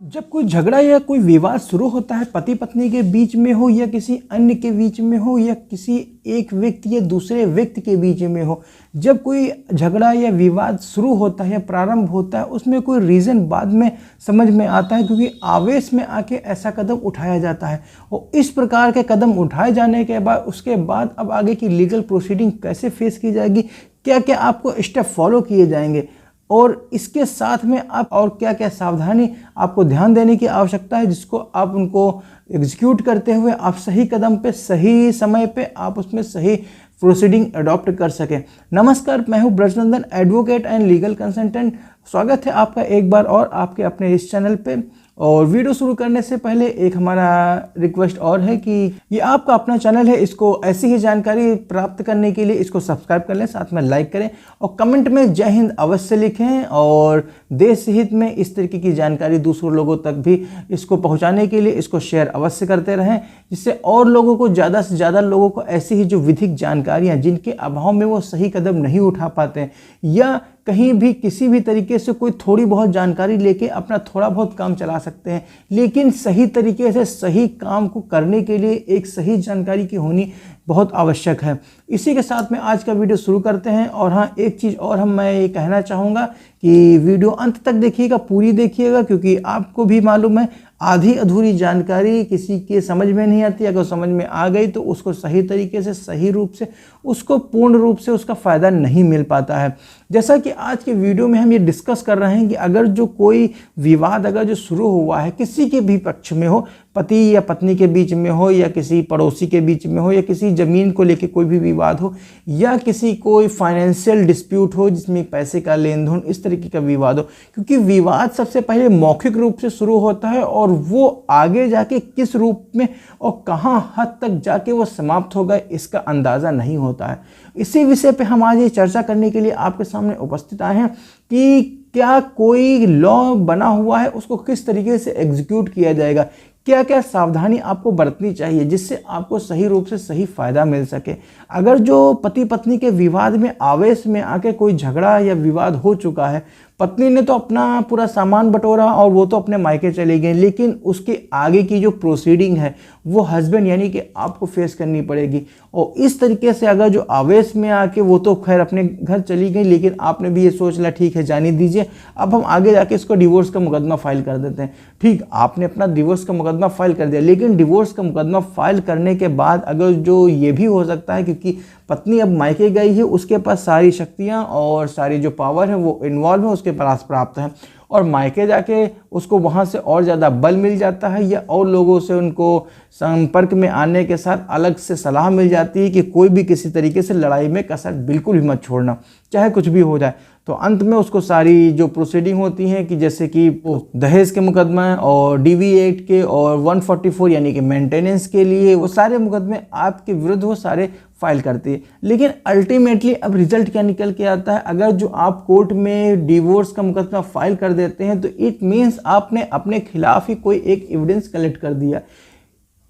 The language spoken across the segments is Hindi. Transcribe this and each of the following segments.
जब कोई झगड़ा या कोई विवाद शुरू होता है, पति पत्नी के बीच में हो या किसी अन्य के बीच में हो या किसी एक व्यक्ति या दूसरे व्यक्ति के बीच में हो, जब कोई झगड़ा या विवाद शुरू होता है या प्रारंभ होता है, उसमें कोई रीज़न बाद में समझ में आता है, क्योंकि आवेश में आके ऐसा कदम उठाया जाता है। और इस प्रकार के कदम उठाए जाने के बाद उसके बाद अब आगे की लीगल प्रोसीडिंग कैसे फेस की जाएगी, क्या क्या आपको स्टेप फॉलो किए जाएंगे और इसके साथ में आप और क्या क्या सावधानी आपको ध्यान देने की आवश्यकता है, जिसको आप उनको एग्जीक्यूट करते हुए आप सही कदम पे सही समय पे आप उसमें सही प्रोसीडिंग अडॉप्ट कर सकें। नमस्कार, मैं हूं Brajnandan, advocate and legal consultant. स्वागत है आपका एक बार और आपके अपने इस चैनल पे। और वीडियो शुरू करने से पहले एक हमारा रिक्वेस्ट और है कि ये आपका अपना चैनल है, इसको ऐसी ही जानकारी प्राप्त करने के लिए इसको सब्सक्राइब कर लें, साथ में लाइक करें और कमेंट में जय हिंद अवश्य लिखें। और देश हित में इस तरीके की जानकारी दूसरों लोगों तक भी इसको पहुंचाने के लिए इसको शेयर अवश्य करते रहें, जिससे और लोगों को ज़्यादा से ज़्यादा लोगों को ऐसी ही जो विधिक जानकारियाँ जिनके अभाव में वो सही कदम नहीं उठा पाते या कहीं भी किसी भी तरीके से कोई थोड़ी बहुत जानकारी लेके अपना थोड़ा बहुत काम चला सकते हैं, लेकिन सही तरीके से सही काम को करने के लिए एक सही जानकारी की होनी बहुत आवश्यक है। इसी के साथ में आज का वीडियो शुरू करते हैं। और हाँ, एक चीज़ और मैं ये कहना चाहूँगा कि वीडियो अंत तक देखिएगा, पूरी देखिएगा, क्योंकि आपको भी मालूम है आधी अधूरी जानकारी किसी के समझ में नहीं आती। अगर समझ में आ गई तो उसको सही तरीके से सही रूप से उसको पूर्ण रूप से उसका फ़ायदा नहीं मिल पाता है। जैसा कि आज के वीडियो में हम ये डिस्कस कर रहे हैं कि अगर जो कोई विवाद अगर जो शुरू हुआ है किसी के भी पक्ष में हो, पति या पत्नी के बीच में हो या किसी पड़ोसी के बीच में हो या किसी ज़मीन को लेके कोई भी विवाद हो या किसी कोई फाइनेंशियल डिस्प्यूट हो जिसमें पैसे का लेन देन इस तरीके का विवाद हो, क्योंकि विवाद सबसे पहले मौखिक रूप से शुरू होता है और वो आगे जाके किस रूप में और कहाँ हद तक जाके वो समाप्त होगा इसका अंदाज़ा नहीं होता है। इसी विषय पे हम आज ये चर्चा करने के लिए आपके सामने उपस्थित आए हैं कि क्या कोई लॉ बना हुआ है उसको किस तरीके से एग्जीक्यूट किया जाएगा, क्या क्या सावधानी आपको बरतनी चाहिए जिससे आपको सही रूप से सही फायदा मिल सके। अगर जो पति पत्नी के विवाद में आवेश में आके कोई झगड़ा या विवाद हो चुका है, पत्नी ने तो अपना पूरा सामान बटोरा और वो तो अपने मायके चले गए, लेकिन उसके आगे की जो प्रोसीडिंग है वो हस्बैंड यानी कि आपको फेस करनी पड़ेगी। और इस तरीके से अगर जो आवेश में आके वो तो खैर अपने घर चली गई, लेकिन आपने भी ये सोच लिया ठीक है जाने दीजिए, अब हम आगे जाके इसको डिवोर्स का मुकदमा फाइल कर देते हैं। ठीक, आपने अपना डिवोर्स का मुकदमा फाइल कर दिया, लेकिन डिवोर्स का मुकदमा फाइल करने के बाद अगर जो ये भी हो सकता है क्योंकि पत्नी अब मायके गई है, उसके पास सारी शक्तियाँ और सारी जो पावर है वो इन्वॉल्व है, उसके पास प्राप्त है, और मायके जाके उसको वहाँ से और ज़्यादा बल मिल जाता है या और लोगों से उनको संपर्क में आने के साथ अलग से सलाह मिल जाती है कि कोई भी किसी तरीके से लड़ाई में कसर बिल्कुल भी मत छोड़ना, चाहे कुछ भी हो जाए। तो अंत में उसको सारी जो प्रोसीडिंग होती हैं कि जैसे कि दहेज के मुकदमा और डीवी एक्ट के और 144 यानी कि मेंटेनेंस के लिए वो सारे मुकदमे आपके विरुद्ध वो सारे फाइल करती है। लेकिन अल्टीमेटली अब रिजल्ट क्या निकल के आता है, अगर जो आप कोर्ट में डिवोर्स का मुकदमा फाइल कर देते हैं तो इट मीन्स आपने अपने खिलाफ ही कोई एक एविडेंस कलेक्ट कर दिया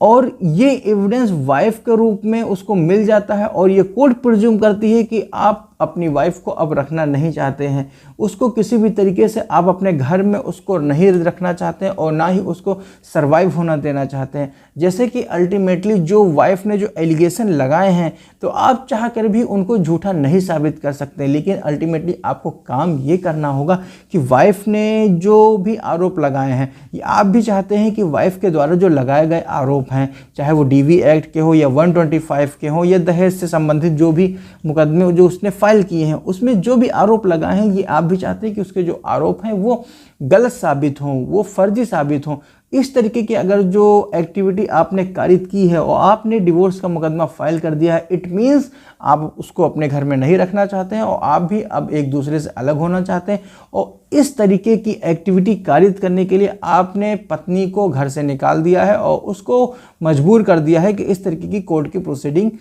और ये एविडेंस वाइफ के रूप में उसको मिल जाता है और ये कोर्ट प्रिज्यूम करती है कि आप अपनी वाइफ को अब रखना नहीं चाहते हैं, उसको किसी भी तरीके से आप अपने घर में उसको नहीं रखना चाहते हैं और ना ही उसको सरवाइव होना देना चाहते हैं। जैसे कि अल्टीमेटली जो वाइफ ने जो एलिगेशन लगाए हैं तो आप चाह कर भी उनको झूठा नहीं साबित कर सकते, लेकिन अल्टीमेटली आपको काम ये करना होगा कि वाइफ ने जो भी आरोप लगाए हैं ये आप भी चाहते हैं कि वाइफ के द्वारा जो लगाए गए आरोप हैं, चाहे वो डीवी एक्ट के हो या 125 के हो या दहेज से संबंधित जो भी मुकदमे जो उसने फाइल किए हैं उसमें जो भी आरोप लगाए हैं, ये आप भी चाहते हैं कि उसके जो आरोप हैं वो गलत साबित हों, वो फर्जी साबित हों। इस तरीके की अगर जो एक्टिविटी आपने कारित की है और आपने डिवोर्स का मुकदमा फाइल कर दिया है, इट मीन्स आप उसको अपने घर में नहीं रखना चाहते हैं और आप भी अब एक दूसरे से अलग होना चाहते हैं। और इस तरीके की एक्टिविटी कारित करने के लिए आपने पत्नी को घर से निकाल दिया है और उसको मजबूर कर दिया है कि इस तरीके की कोर्ट की प्रोसीडिंग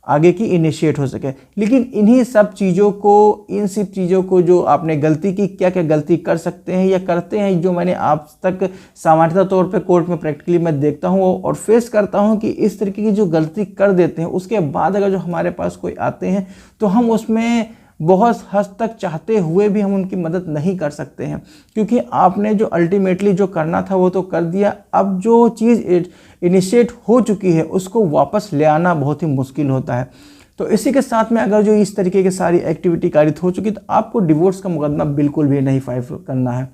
आगे की इनिशिएट हो सके। लेकिन इन्हीं सब चीज़ों को, इन सब चीज़ों को जो आपने गलती की, क्या क्या गलती कर सकते हैं या करते हैं, जो मैंने आप तक सामान्यतः तौर पे कोर्ट में प्रैक्टिकली मैं देखता हूँ और फेस करता हूँ कि इस तरीके की जो गलती कर देते हैं उसके बाद अगर जो हमारे पास कोई आते हैं तो हम उसमें बहुत हद तक चाहते हुए भी हम उनकी मदद नहीं कर सकते हैं, क्योंकि आपने जो अल्टीमेटली जो करना था वो तो कर दिया। अब जो चीज़ इनिशिएट हो चुकी है उसको वापस ले आना बहुत ही मुश्किल होता है। तो इसी के साथ में अगर जो इस तरीके की सारी एक्टिविटी कारित हो चुकी तो आपको डिवोर्स का मुकदमा बिल्कुल भी नहीं फाइल करना है।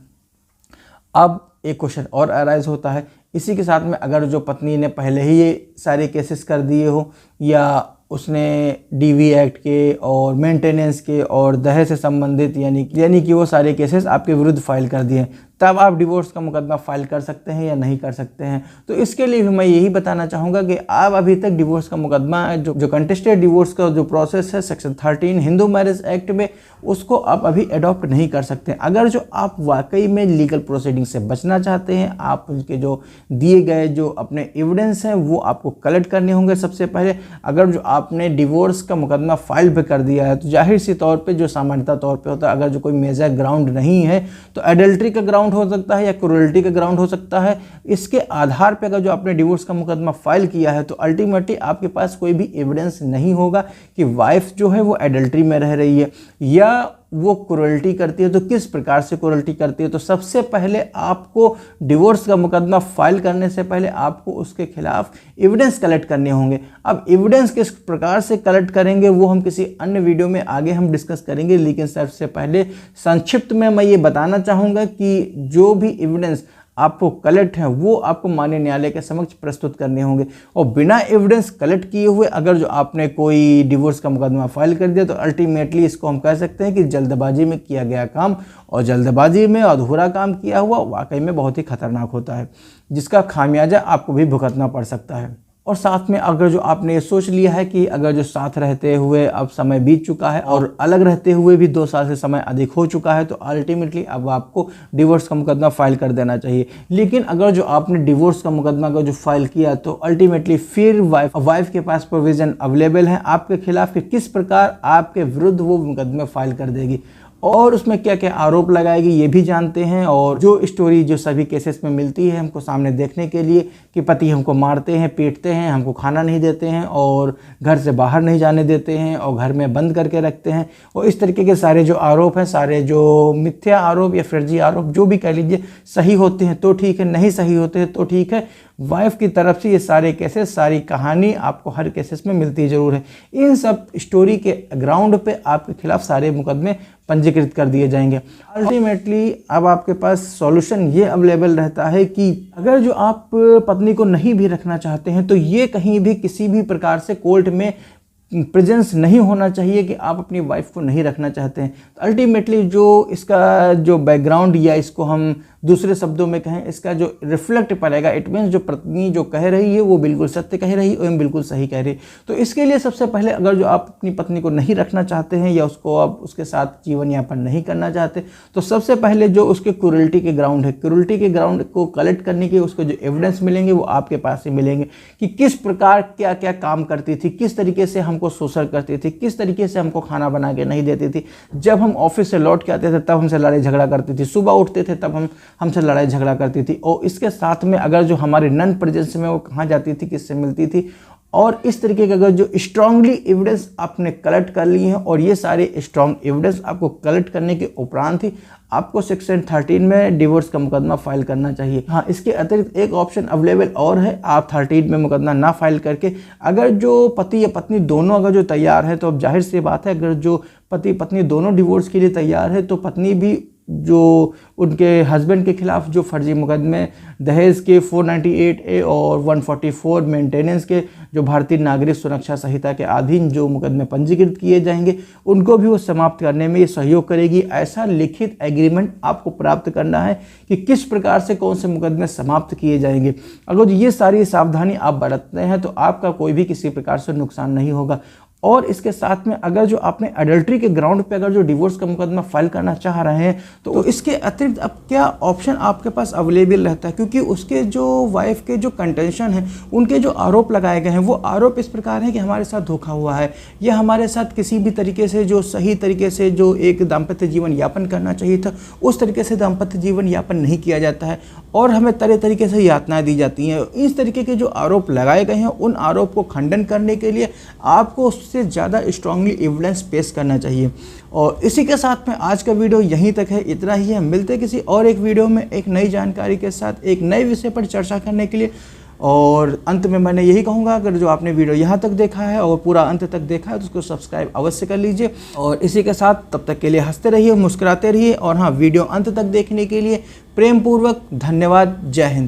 अब एक क्वेश्चन और अराइज होता है इसी के साथ में, अगर जो पत्नी ने पहले ही ये सारे केसेस कर दिए हो या उसने डीवी एक्ट के और मेंटेनेंस के और दहेज से संबंधित यानी कि वो सारे केसेस आपके विरुद्ध फाइल कर दिए, तब आप डिवोर्स का मुकदमा फाइल कर सकते हैं या नहीं कर सकते हैं। तो इसके लिए भी मैं यही बताना चाहूँगा कि आप अभी तक डिवोर्स का मुकदमा जो कंटेस्टेड डिवोर्स का जो प्रोसेस है सेक्शन 13 हिंदू मैरिज एक्ट में, उसको आप अभी अडॉप्ट नहीं कर सकते। अगर जो आप वाकई में लीगल प्रोसीडिंग से बचना चाहते हैं, आप उनके जो दिए गए जो अपने एविडेंस हैं वो आपको कलेक्ट करने होंगे सबसे पहले। अगर जो आपने डिवोर्स का मुकदमा फाइल भी कर दिया है तो जाहिर सी तौर पे जो सामान्यतः तौर पे होता है, अगर जो कोई मेजर ग्राउंड नहीं है तो एडल्ट्री का ग्राउंड हो सकता है या क्रूरल्टी का ग्राउंड हो सकता है। इसके आधार पे अगर जो आपने डिवोर्स का मुकदमा फाइल किया है तो अल्टीमेटली आपके पास कोई भी एविडेंस नहीं होगा कि वाइफ जो है वो एडल्ट्री में रह रही है या वो क्रूरल्टी करती है, तो किस प्रकार से क्रूरल्टी करती है। तो सबसे पहले आपको डिवोर्स का मुकदमा फाइल करने से पहले आपको उसके खिलाफ एविडेंस कलेक्ट करने होंगे। अब एविडेंस किस प्रकार से कलेक्ट करेंगे वो हम किसी अन्य वीडियो में आगे हम डिस्कस करेंगे, लेकिन सबसे पहले संक्षिप्त में मैं ये बताना चाहूँगा कि जो भी एविडेंस आपको कलेक्ट है वो आपको माननीय न्यायालय के समक्ष प्रस्तुत करने होंगे। और बिना एविडेंस कलेक्ट किए हुए अगर जो आपने कोई डिवोर्स का मुकदमा फाइल कर दिया तो अल्टीमेटली इसको हम कह सकते हैं कि जल्दबाजी में किया गया काम, और जल्दबाजी में अधूरा काम किया हुआ वाकई में बहुत ही खतरनाक होता है, जिसका खामियाजा आपको भी भुगतना पड़ सकता है। और साथ में अगर जो आपने ये सोच लिया है कि अगर जो साथ रहते हुए अब समय बीत चुका है और अलग रहते हुए भी 2 साल से समय अधिक हो चुका है, तो अल्टीमेटली अब आपको डिवोर्स का मुकदमा फाइल कर देना चाहिए। लेकिन अगर जो आपने डिवोर्स का मुकदमा का जो फाइल किया तो अल्टीमेटली फिर वाइफ के पास प्रोविजन अवेलेबल है आपके खिलाफ कि किस प्रकार आपके विरुद्ध वो मुकदमे फाइल कर देगी और उसमें क्या क्या आरोप लगाएगी ये भी जानते हैं। और जो स्टोरी जो सभी केसेस में मिलती है हमको सामने देखने के लिए कि पति हमको मारते हैं, पीटते हैं, हमको खाना नहीं देते हैं और घर से बाहर नहीं जाने देते हैं और घर में बंद करके रखते हैं, और इस तरीके के सारे जो आरोप हैं, सारे जो मिथ्या आरोप या फर्जी आरोप जो भी कह लीजिए, सही होते हैं तो ठीक है, नहीं सही होते हैं तो ठीक है। वाइफ की तरफ से ये सारे केसेस, सारी कहानी आपको हर केसेस में मिलती ज़रूर है। इन सब स्टोरी के ग्राउंड पे आपके खिलाफ सारे मुकदमे पंजीकृत कर दिए जाएंगे। अल्टीमेटली अब आपके पास सॉल्यूशन ये अवेलेबल रहता है कि अगर जो आप पत्नी को नहीं भी रखना चाहते हैं तो ये कहीं भी किसी भी प्रकार से कोर्ट में प्रेजेंस नहीं होना चाहिए कि आप अपनी वाइफ को नहीं रखना चाहते हैं। तो अल्टीमेटली जो इसका जो बैकग्राउंड या इसको हम दूसरे शब्दों में कहें, इसका जो रिफ्लेक्ट पड़ेगा, इट मीन्स जो पत्नी जो कह रही है वो बिल्कुल सत्य कह रही है एवं बिल्कुल सही कह रही है। तो इसके लिए सबसे पहले अगर जो आप अपनी पत्नी को नहीं रखना चाहते हैं या उसको आप उसके साथ जीवन यापन नहीं करना चाहते, तो सबसे पहले जो उसके क्रूरल्टी के ग्राउंड है, क्रूरल्टी के ग्राउंड को कलेक्ट करने के उसको जो एविडेंस मिलेंगे वो आपके पास ही मिलेंगे कि किस प्रकार क्या क्या काम करती थी, किस तरीके से हमको शोषण करती थी, किस तरीके से हमको खाना बना के नहीं देती थी, जब हम ऑफिस से लौट के आते थे तब हमसे लड़ाई झगड़ा करती थी, सुबह उठते थे तब हमसे लड़ाई झगड़ा करती थी, और इसके साथ में अगर जो हमारे नॉन प्रेजेंस में वो कहाँ जाती थी, किससे मिलती थी, और इस तरीके का अगर जो स्ट्रांगली एविडेंस आपने कलेक्ट कर लिए हैं और ये सारे स्ट्रांग एविडेंस आपको कलेक्ट करने के उपरांत ही आपको सेक्शन 13 में डिवोर्स का मुकदमा फाइल करना चाहिए। हाँ, इसके अतिरिक्त एक ऑप्शन अवेलेबल और है, आप 13 में मुकदमा ना फाइल करके अगर जो पति या पत्नी दोनों अगर जो तैयार है, तो अब जाहिर सी बात है अगर जो पति पत्नी दोनों डिवोर्स के लिए तैयार है तो पत्नी भी जो उनके हस्बैंड के खिलाफ जो फर्जी मुकदमे दहेज के 498A और 144 मेंटेनेंस के जो भारतीय नागरिक सुरक्षा संहिता के अधीन जो मुकदमे पंजीकृत किए जाएंगे उनको भी वो समाप्त करने में ये सहयोग करेगी। ऐसा लिखित एग्रीमेंट आपको प्राप्त करना है कि किस प्रकार से कौन से मुकदमे समाप्त किए जाएंगे। अगर ये सारी सावधानी आप बरतते हैं तो आपका कोई भी किसी प्रकार से नुकसान नहीं होगा। और इसके साथ में अगर जो आपने अडल्ट्री के ग्राउंड पे अगर जो डिवोर्स का मुकदमा फाइल करना चाह रहे हैं तो इसके अतिरिक्त अब क्या ऑप्शन आपके पास अवेलेबल रहता है, क्योंकि उसके जो वाइफ के जो कंटेंशन है, उनके जो आरोप लगाए गए हैं वो आरोप इस प्रकार हैं कि हमारे साथ धोखा हुआ है या हमारे साथ किसी भी तरीके से जो सही तरीके से जो एक दाम्पत्य जीवन यापन करना चाहिए था उस तरीके से दाम्पत्य जीवन यापन नहीं किया जाता है और हमें तरह तरीके से यातनाएं दी जाती हैं। इस तरीके के जो आरोप लगाए गए हैं उन आरोप को खंडन करने के लिए आपको उससे ज़्यादा स्ट्रांगली एविडेंस पेश करना चाहिए। और इसी के साथ में आज का वीडियो यहीं तक है, इतना ही है। मिलते हैं किसी और एक वीडियो में एक नई जानकारी के साथ, एक नए विषय पर चर्चा करने के लिए। और अंत में मैंने यही कहूँगा, अगर जो आपने वीडियो यहाँ तक देखा है और पूरा अंत तक देखा है तो उसको सब्सक्राइब अवश्य कर लीजिए। और इसी के साथ तब तक के लिए हंसते रहिए, मुस्कुराते रहिए। और हाँ, वीडियो अंत तक देखने के लिए प्रेम पूर्वक धन्यवाद। जय हिंद।